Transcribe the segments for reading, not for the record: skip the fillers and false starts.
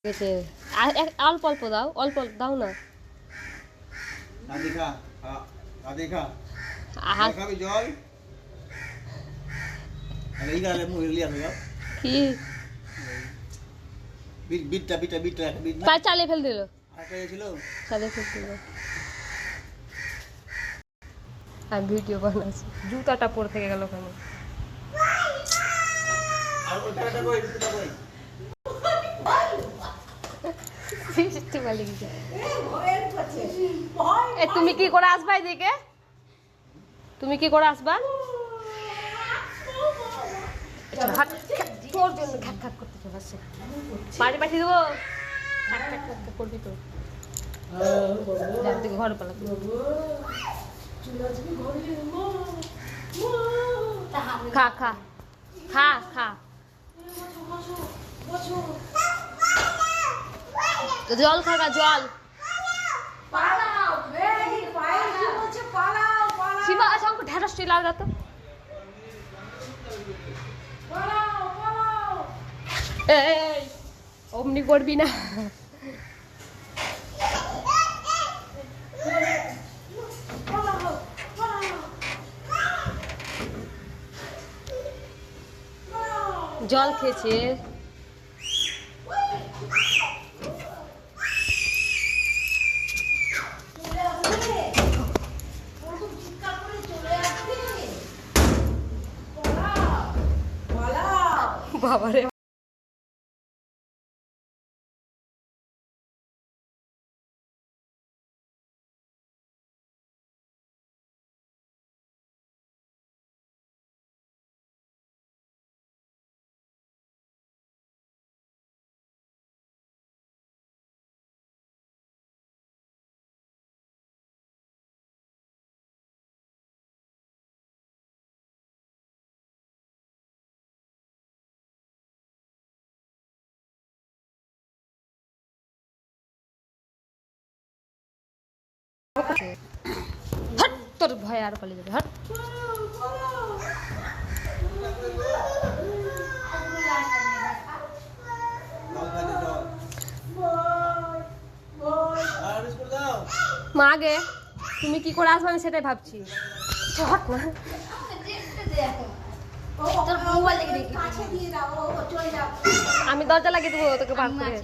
অল্প অল্প দাও, অল্প দাও না। চালে ফেল দিল, চালে ফেল দিল। আমি ভিডিও বানাচ্ছি, জুতাটা পরে থেকে গেল ওখানে। তুমি কি করে আসবা এদিকে? তুমি কি করে আসবা? তোর জন্য ঘ্যাক ঘ্যাক করতে চলে আসছে, বাড়ি পাঠিয়ে দেবো। করবি তো ঘরে পালা। খা খা খা খা, জল খাগা, জল। শিবা আচ্ছা আমাকে ঢেঁড়সটি লাগা তো। এই অমনি করবি না। জল খেয়েছে। বাবারে হট, তোর ভয় আর পালিয়ে যাবে। হট, মা গে তুমি কি করে আসবে আমি সেটাই ভাবছি। হট না, আমি দরজা লাগিয়ে দেবো তোকে বার করে।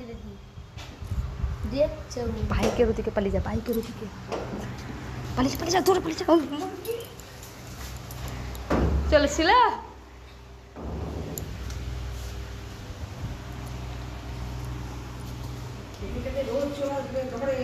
বাইকের ওদিকে পালিয়ে যা, বাইকের ওদিকে পালিয়ে পালিয়ে যা, দূরে পালিয়ে যা। চলেছিল রোজ চলে আসবে ঘরে।